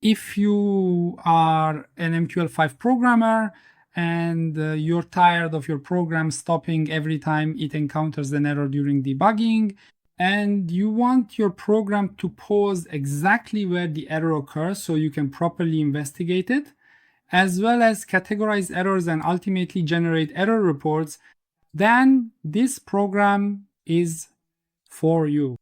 If you are an mql5 programmer and you're tired of your program stopping every time it encounters an error during debugging, and you want your program to pause exactly where the error occurs so you can properly investigate it, as well as categorize errors and ultimately generate error reports, then this program is for you.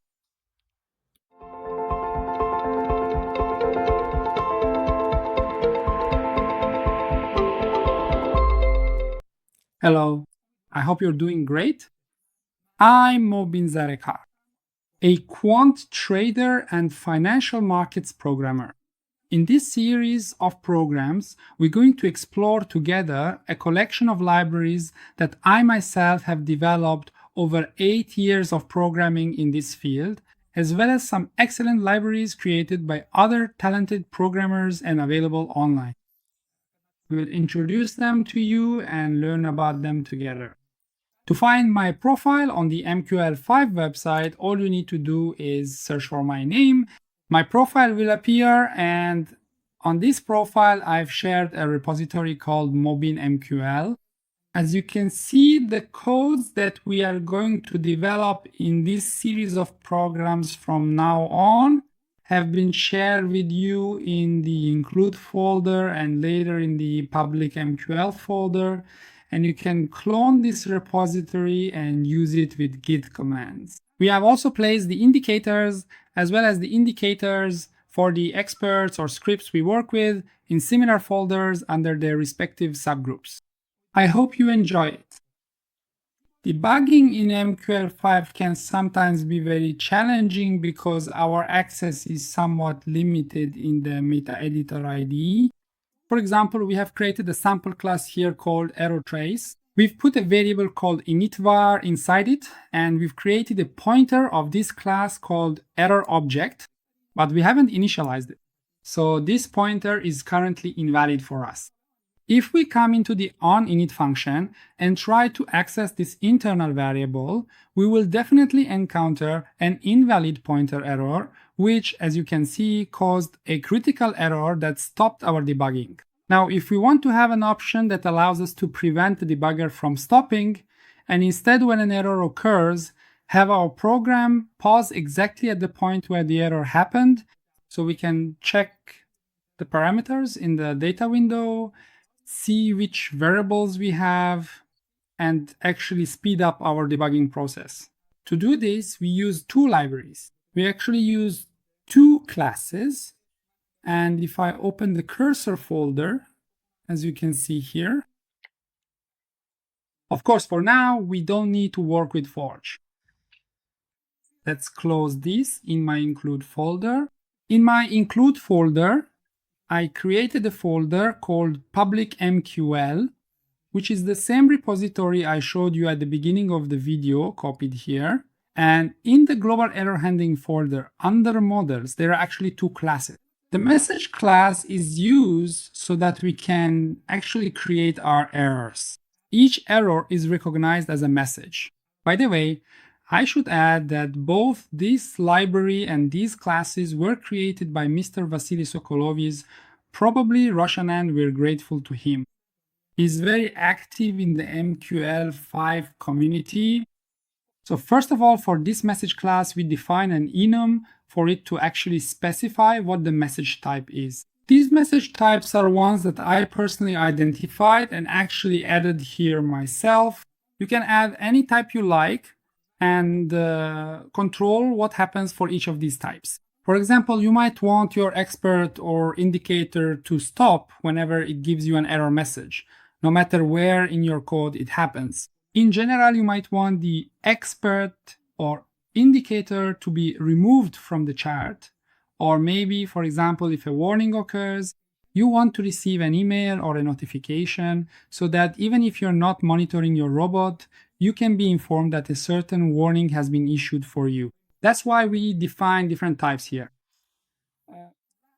Hello, I hope you're doing great. I'm Mobin Zarekar, a quant trader and financial markets programmer. In this series of programs, we're going to explore together a collection of libraries that I myself have developed over 8 years of programming in this field, as well as some excellent libraries created by other talented programmers and available online. We will introduce them to you and learn about them together. To find my profile on the mql5 website, all you need to do is search for my name. My profile will appear, and on this profile, I've shared a repository called mobinmql. As you can see, the codes that we are going to develop in this series of programs from now on have been shared with you in the include folder and later in the public MQL folder. And you can clone this repository and use it with git commands. We have also placed the indicators as well as the indicators for the experts or scripts we work with in similar folders under their respective subgroups. I hope you enjoy it. Debugging in mql5 can sometimes be very challenging because our access is somewhat limited in the meta editor IDE. For example, we have created a sample class here called errorTrace. We've put a variable called initVar inside it, and we've created a pointer of this class called errorObject, but we haven't initialized it. So this pointer is currently invalid for us. If we come into the onInit function and try to access this internal variable, we will definitely encounter an invalid pointer error, which, as you can see, caused a critical error that stopped our debugging. Now, if we want to have an option that allows us to prevent the debugger from stopping, and instead when an error occurs, have our program pause exactly at the point where the error happened, so we can check the parameters in the data window, see which variables we have, and actually speed up our debugging process. To do this, we use two libraries. We actually use two classes. And if I open the cursor folder, as you can see here, of course, for now, we don't need to work with Forge. Let's close this in my include folder. In my include folder, I created a folder called public MQL, which is the same repository I showed you at the beginning of the video, copied here. And in the global error handling folder, under models, there are actually two classes. The message class is used so that we can actually create our errors. Each error is recognized as a message. By the way, I should add that both this library and these classes were created by Mr. Vasily Sokolovy's, probably Russian, and we're grateful to him. He's very active in the mql5 community. So first of all, for this message class, we define an enum for it to actually specify what the message type is. These message types are ones that I personally identified and actually added here myself. You can add any type you like and control what happens for each of these types. For example, you might want your expert or indicator to stop whenever it gives you an error message, no matter where in your code it happens. In general, you might want the expert or indicator to be removed from the chart. Or maybe, for example, if a warning occurs, you want to receive an email or a notification so that even if you're not monitoring your robot, you can be informed that a certain warning has been issued for you. That's why we define different types here.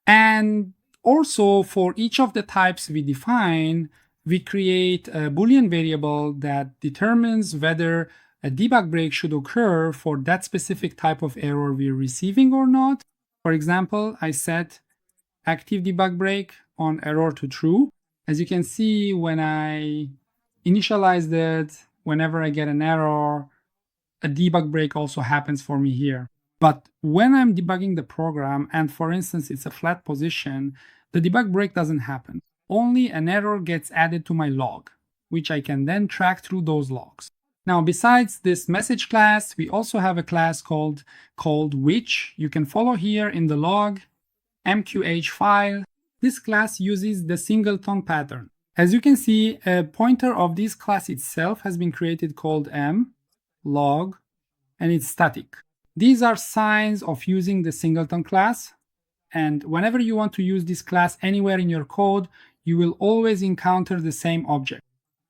And also for each of the types we define, we create a Boolean variable that determines whether a debug break should occur for that specific type of error we're receiving or not. For example, I set active debug break on error to true. As you can see, when I initialized it, whenever I get an error, a debug break also happens for me here. But when I'm debugging the program, and for instance, it's a flat position, the debug break doesn't happen. Only an error gets added to my log, which I can then track through those logs. Now, besides this message class, we also have a class called which you can follow here in the log, mql5. This class uses the singleton pattern. As you can see, a pointer of this class itself has been created called log, and it's static. These are signs of using the singleton class, and whenever you want to use this class anywhere in your code, you will always encounter the same object.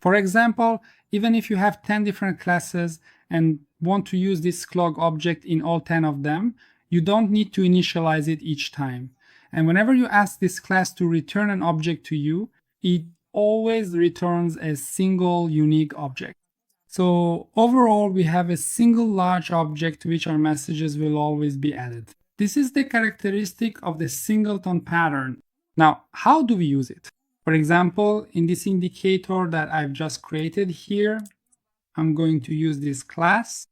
For example, even if you have 10 different classes and want to use this CLog object in all 10 of them, you don't need to initialize it each time. And whenever you ask this class to return an object to you, it always returns a single unique object. So overall, we have a single large object to which our messages will always be added. This is the characteristic of the singleton pattern. Now, how do we use it? For example, in this indicator that I've just created here, I'm going to use this class.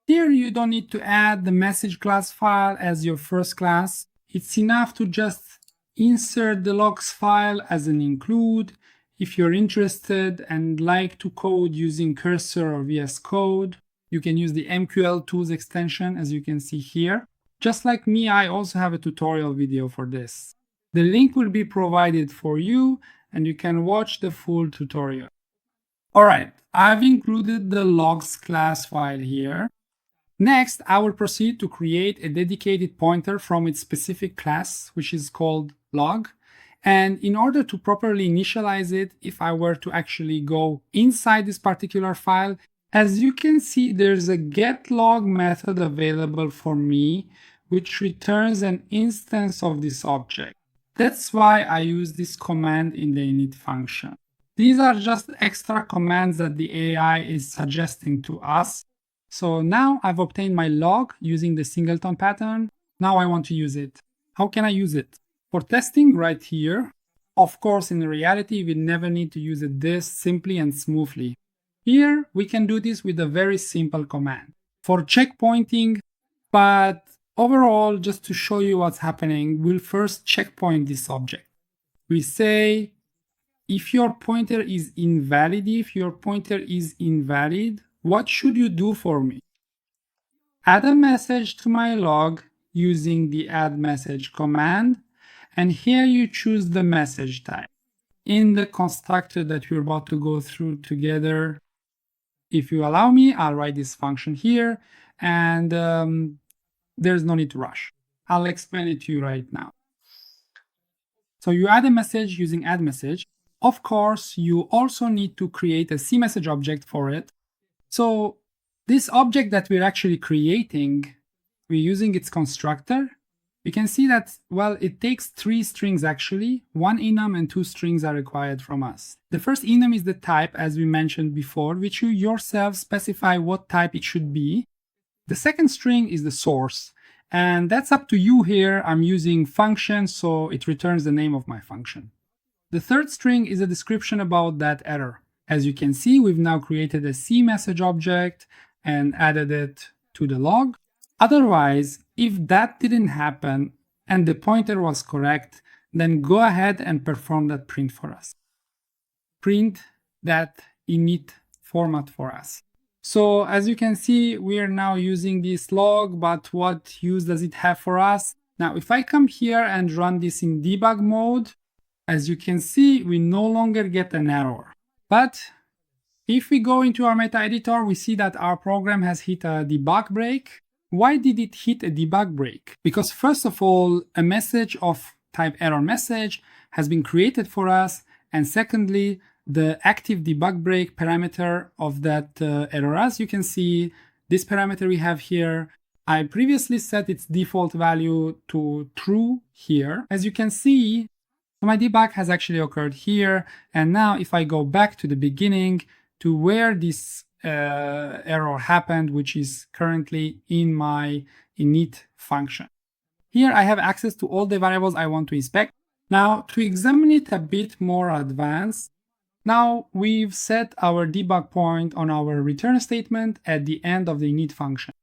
Here, you don't need to add the message class file as your first class. It's enough to just insert the logs file as an include. If you're interested and like to code using Cursor or VS Code, you can use the MQL tools extension, as you can see here. Just like me, I also have a tutorial video for this. The link will be provided for you, and you can watch the full tutorial. All right, I've included the logs class file here. Next, I will proceed to create a dedicated pointer from its specific class, which is called log. And in order to properly initialize it, if I were to actually go inside this particular file, as you can see, there's a getLog method available for me, which returns an instance of this object. That's why I use this command in the init function. These are just extra commands that the AI is suggesting to us. So now I've obtained my log using the singleton pattern. Now I want to use it. How can I use it? For testing right here, of course, in reality, we never need to use it this simply and smoothly. Here, we can do this with a very simple command. For checkpointing, but overall, just to show you what's happening, we'll first checkpoint this object. We say, if your pointer is invalid, what should you do for me? Add a message to my log using the add message command, and here you choose the message type. In the constructor that we're about to go through together, if you allow me, I'll write this function here, and there's no need to rush. I'll explain it to you right now. So you add a message using add message. Of course, you also need to create a CMessage object for it. So this object that we're actually creating, we're using its constructor. You can see that, well, it takes 3 strings actually. 1 enum and 2 strings are required from us. The first enum is the type, as we mentioned before, which you yourself specify what type it should be. The second string is the source, and that's up to you here. I'm using function, so it returns the name of my function. The third string is a description about that error. As you can see, we've now created a CMessage object and added it to the log. Otherwise, if that didn't happen and the pointer was correct, then go ahead and perform that print for us. Print that init format for us. So as you can see, we are now using this log, but what use does it have for us? Now, if I come here and run this in debug mode, as you can see, we no longer get an error. But if we go into our meta editor, we see that our program has hit a debug break. Why did it hit a debug break? Because first of all, a message of type error message has been created for us. And secondly, the active debug break parameter of that error, as you can see, this parameter we have here, I previously set its default value to true here. As you can see, my debug has actually occurred here. And now if I go back to the beginning to where this error happened, which is currently in my init function. Here I have access to all the variables I want to inspect. Now, to examine it a bit more advanced, now we've set our debug point on our return statement at the end of the init function.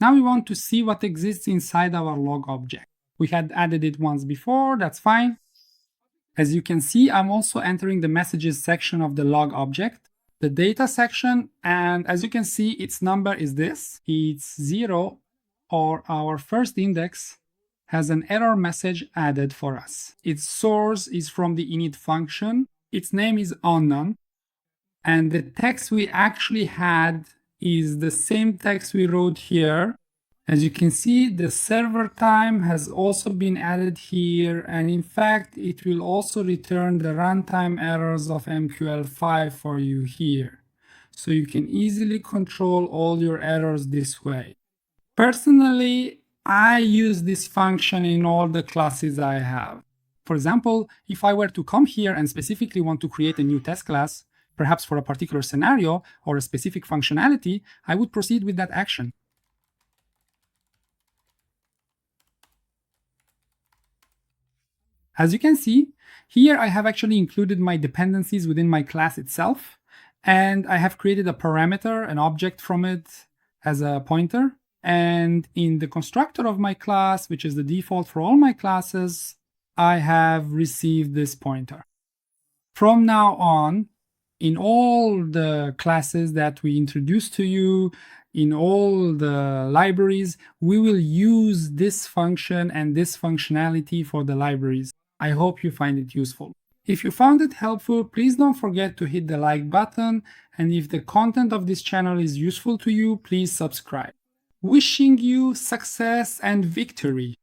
Now we want to see what exists inside our log object. We had added it once before, that's fine. As you can see, I'm also entering the messages section of the log object, the data section, and as you can see, its number is this. It's 0, or our first index has an error message added for us. Its source is from the init function. Its name is unknown. And the text we actually had is the same text we wrote here. As you can see, the server time has also been added here. And in fact, it will also return the runtime errors of mql5 for you here. So you can easily control all your errors this way. Personally, I use this function in all the classes I have. For example, if I were to come here and specifically want to create a new test class, perhaps for a particular scenario or a specific functionality, I would proceed with that action. As you can see, here I have actually included my dependencies within my class itself, and I have created a parameter, an object from it as a pointer. And in the constructor of my class, which is the default for all my classes, I have received this pointer. From now on, in all the classes that we introduce to you, in all the libraries, we will use this function and this functionality for the libraries. I hope you find it useful. If you found it helpful, please don't forget to hit the like button, and if the content of this channel is useful to you, please subscribe. Wishing you success and victory!